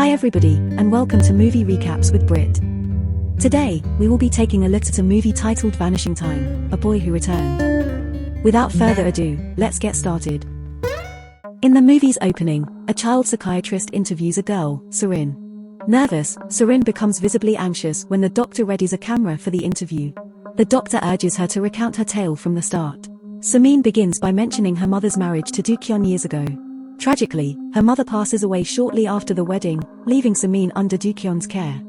Hi everybody, and welcome to Movie Recaps with Brit. Today, we will be taking a look at a movie titled Vanishing Time, A Boy Who Returned. Without further ado, let's get started. In the movie's opening, a child psychiatrist interviews a girl, Su-rin. Nervous, Su-rin becomes visibly anxious when the doctor readies a camera for the interview. The doctor urges her to recount her tale from the start. Su-min begins by mentioning her mother's marriage to Do-kyun years ago. Tragically, her mother passes away shortly after the wedding, leaving Su-min under Do-kyun's care.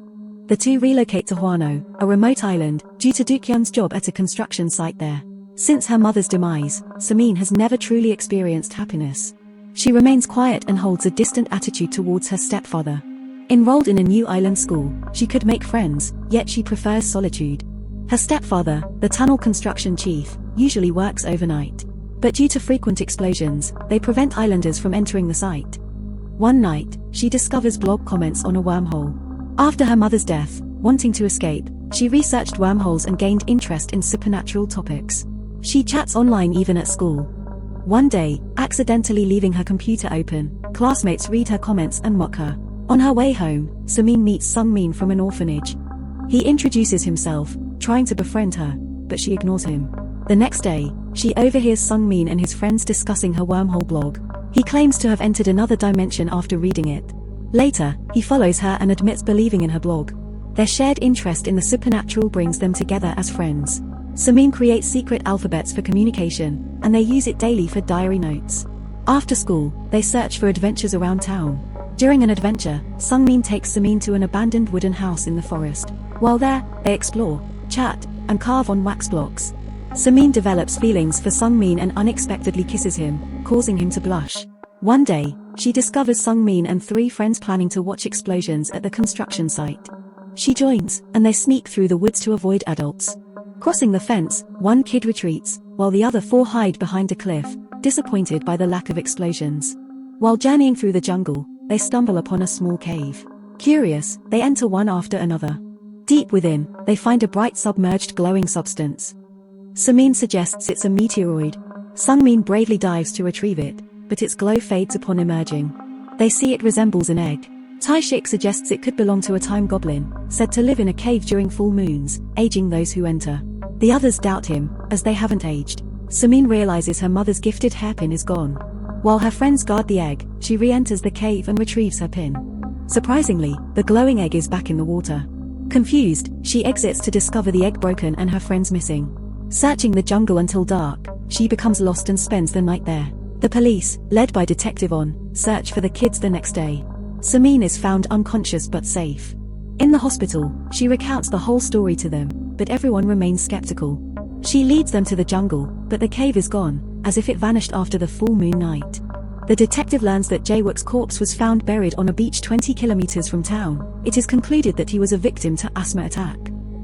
The two relocate to Hwano, a remote island, due to Do-kyun's job at a construction site there. Since her mother's demise, Su-min has never truly experienced happiness. She remains quiet and holds a distant attitude towards her stepfather. Enrolled in a new island school, she could make friends, yet she prefers solitude. Her stepfather, the tunnel construction chief, usually works overnight. But due to frequent explosions, they prevent islanders from entering the site. One night, she discovers blog comments on a wormhole. After her mother's death, wanting to escape, she researched wormholes and gained interest in supernatural topics. She chats online even at school. One day, accidentally leaving her computer open, classmates read her comments and mock her. On her way home, Su-min meets Sung-min from an orphanage. He introduces himself, trying to befriend her, but she ignores him. The next day, she overhears Sung-min and his friends discussing her wormhole blog. He claims to have entered another dimension after reading it. Later, he follows her and admits believing in her blog. Their shared interest in the supernatural brings them together as friends. Su-min creates secret alphabets for communication, and they use it daily for diary notes. After school, they search for adventures around town. During an adventure, Sung-min takes Su-min to an abandoned wooden house in the forest. While there, they explore, chat, and carve on wax blocks. Su-min develops feelings for Sung-min and unexpectedly kisses him, causing him to blush. One day, she discovers Sung-min and three friends planning to watch explosions at the construction site. She joins, and they sneak through the woods to avoid adults. Crossing the fence, one kid retreats, while the other four hide behind a cliff, disappointed by the lack of explosions. While journeying through the jungle, they stumble upon a small cave. Curious, they enter one after another. Deep within, they find a bright submerged glowing substance. Su-min suggests it's a meteoroid. Sung-min bravely dives to retrieve it, but its glow fades upon emerging. They see it resembles an egg. Tae-shik suggests it could belong to a time goblin, said to live in a cave during full moons, aging those who enter. The others doubt him, as they haven't aged. Su-min realizes her mother's gifted hairpin is gone. While her friends guard the egg, she re-enters the cave and retrieves her pin. Surprisingly, the glowing egg is back in the water. Confused, she exits to discover the egg broken and her friends missing. Searching the jungle until dark, she becomes lost and spends the night there. The police, led by Detective On, search for the kids the next day. Su-min is found unconscious but safe. In the hospital, she recounts the whole story to them, but everyone remains skeptical. She leads them to the jungle, but the cave is gone, as if it vanished after the full moon night. The detective learns that Jae-wook's corpse was found buried on a beach 20 kilometers from town. It is concluded that he was a victim to asthma attack.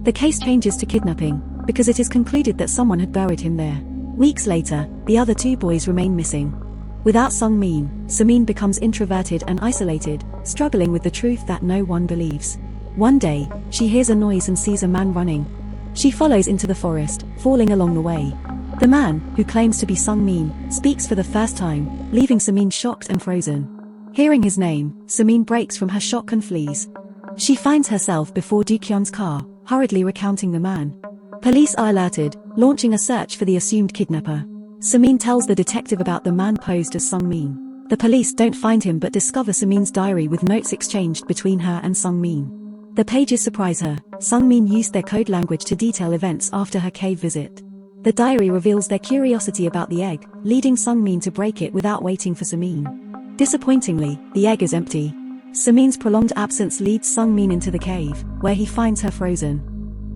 The case changes to kidnapping, because it is concluded that someone had buried him there. Weeks later, the other two boys remain missing. Without Sung-min, Su-min becomes introverted and isolated, struggling with the truth that no one believes. One day, she hears a noise and sees a man running. She follows into the forest, falling along the way. The man, who claims to be Sung-min, speaks for the first time, leaving Su-min shocked and frozen. Hearing his name, Su-min breaks from her shock and flees. She finds herself before Do-kyun's car, hurriedly recounting the man. Police are alerted, launching a search for the assumed kidnapper. Su-min tells the detective about the man posed as Sung-min. The police don't find him but discover Su-min's diary with notes exchanged between her and Sung-min. The pages surprise her. Sung-min used their code language to detail events after her cave visit. The diary reveals their curiosity about the egg, leading Sung-min to break it without waiting for Su-min. Disappointingly, the egg is empty. Su-min's prolonged absence leads Sung-min into the cave, where he finds her frozen.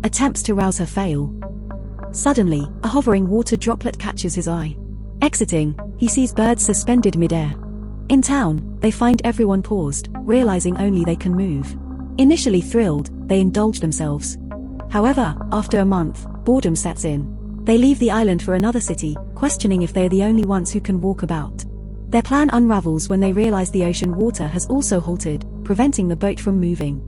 Attempts to rouse her fail. Suddenly, a hovering water droplet catches his eye. Exiting, he sees birds suspended mid-air. In town, they find everyone paused, realizing only they can move. Initially thrilled, they indulge themselves. However, after a month, boredom sets in. They leave the island for another city, questioning if they are the only ones who can walk about. Their plan unravels when they realize the ocean water has also halted, preventing the boat from moving.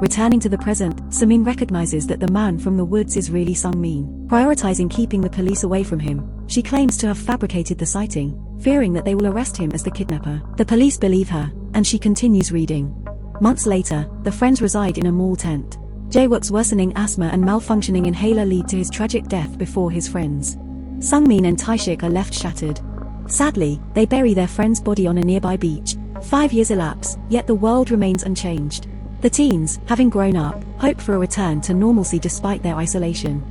Returning to the present, Su-min recognizes that the man from the woods is really Sung-min. Prioritizing keeping the police away from him, she claims to have fabricated the sighting, fearing that they will arrest him as the kidnapper. The police believe her, and she continues reading. Months later, the friends reside in a mall tent. Jae-wook's worsening asthma and malfunctioning inhaler lead to his tragic death before his friends. Sungmin and Tae-shik are left shattered. Sadly, they bury their friend's body on a nearby beach. 5 years elapse, yet the world remains unchanged. The teens, having grown up, hope for a return to normalcy despite their isolation.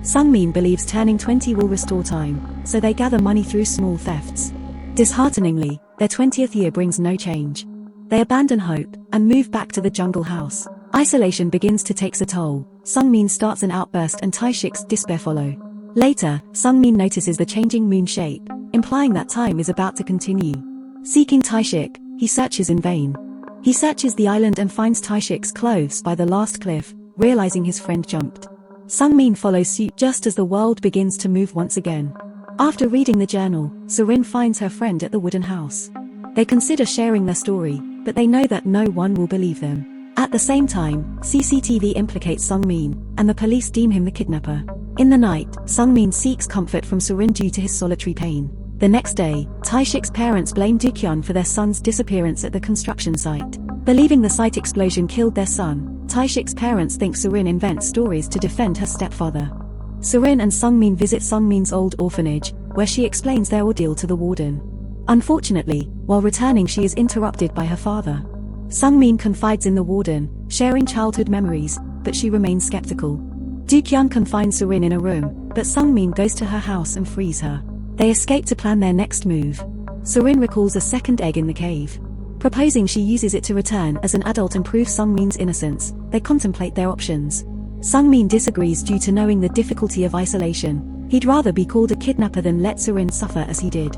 Sungmin believes turning 20 will restore time, so they gather money through small thefts. Dishearteningly, their 20th year brings no change. They abandon hope and move back to the jungle house. Isolation begins to take a toll. Sungmin starts an outburst and Tae-shik's despair follow. Later, Sungmin notices the changing moon shape, implying that time is about to continue. Seeking Tae-shik, he searches in vain. He searches the island and finds Tae-shik's clothes by the last cliff, realizing his friend jumped. Sungmin follows suit just as the world begins to move once again. After reading the journal, Su-rin finds her friend at the wooden house. They consider sharing their story, but they know that no one will believe them. At the same time, CCTV implicates Sungmin, and the police deem him the kidnapper. In the night, Sungmin seeks comfort from Su-rin due to his solitary pain. The next day, Tae-shik's parents blame Dookyun for their son's disappearance at the construction site. Believing the site explosion killed their son, Tae-shik's parents think Su-rin invents stories to defend her stepfather. Su-rin and Sungmin visit Sungmin's old orphanage, where she explains their ordeal to the warden. Unfortunately, while returning she is interrupted by her father. Sungmin confides in the warden, sharing childhood memories, but she remains skeptical. Dookyun confines Su-rin in a room, but Sungmin goes to her house and frees her. They escape to plan their next move. Su-rin recalls a second egg in the cave. Proposing she uses it to return as an adult and prove Sungmin's innocence, they contemplate their options. Sungmin disagrees due to knowing the difficulty of isolation. He'd rather be called a kidnapper than let Su-rin suffer as he did.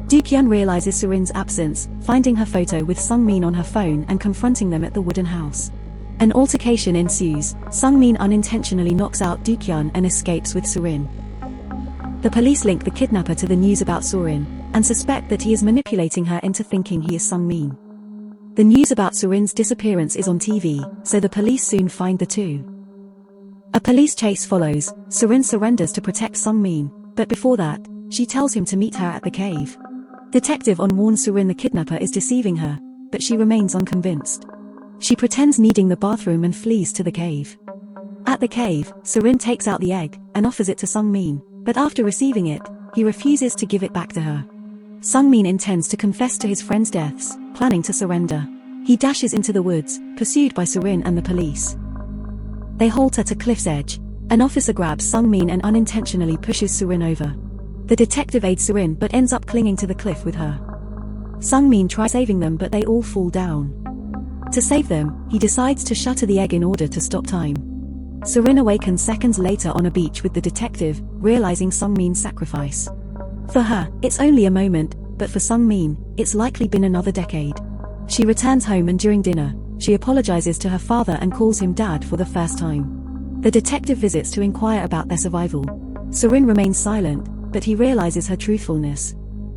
Dookyun realizes Su-rin's absence, finding her photo with Sungmin on her phone and confronting them at the wooden house. An altercation ensues. Sungmin unintentionally knocks out Dookyun and escapes with Su-rin. The police link the kidnapper to the news about Su-rin, and suspect that he is manipulating her into thinking he is Sungmin. The news about Su-rin's disappearance is on TV, so the police soon find the two. A police chase follows. Su-rin surrenders to protect Sungmin, but before that, she tells him to meet her at the cave. Detective On warns Su-rin the kidnapper is deceiving her, but she remains unconvinced. She pretends needing the bathroom and flees to the cave. At the cave, Su-rin takes out the egg and offers it to Sungmin, but after receiving it, he refuses to give it back to her. Sungmin intends to confess to his friends' deaths, planning to surrender. He dashes into the woods, pursued by Su-rin and the police. They halt at a cliff's edge. An officer grabs Sungmin and unintentionally pushes Su-rin over. The detective aids Su-rin but ends up clinging to the cliff with her. Sungmin tries saving them but they all fall down. To save them, he decides to shatter the egg in order to stop time. Su-rin awakens seconds later on a beach with the detective, realizing Sungmin's sacrifice. For her, it's only a moment, but for Sungmin, it's likely been another decade. She returns home and during dinner, she apologizes to her father and calls him dad for the first time. The detective visits to inquire about their survival. Su-rin remains silent, but he realizes her truthfulness.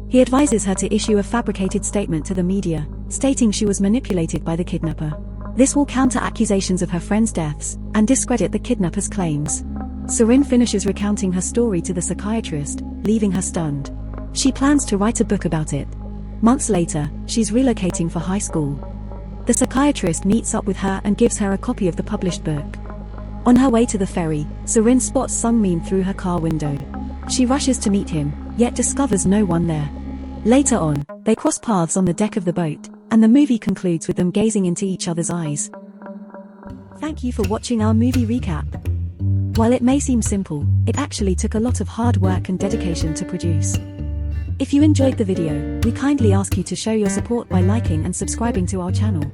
He advises her to issue a fabricated statement to the media, stating she was manipulated by the kidnapper. This will counter accusations of her friends' deaths, and discredit the kidnapper's claims. Su-rin finishes recounting her story to the psychiatrist, leaving her stunned. She plans to write a book about it. Months later, she's relocating for high school. The psychiatrist meets up with her and gives her a copy of the published book. On her way to the ferry, Su-rin spots Sungmin through her car window. She rushes to meet him, yet discovers no one there. Later on, they cross paths on the deck of the boat, and the movie concludes with them gazing into each other's eyes. Thank you for watching our movie recap. While it may seem simple, it actually took a lot of hard work and dedication to produce. If you enjoyed the video, we kindly ask you to show your support by liking and subscribing to our channel.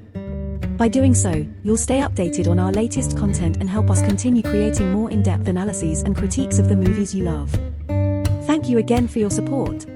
By doing so, you'll stay updated on our latest content and help us continue creating more in-depth analyses and critiques of the movies you love. Thank you again for your support.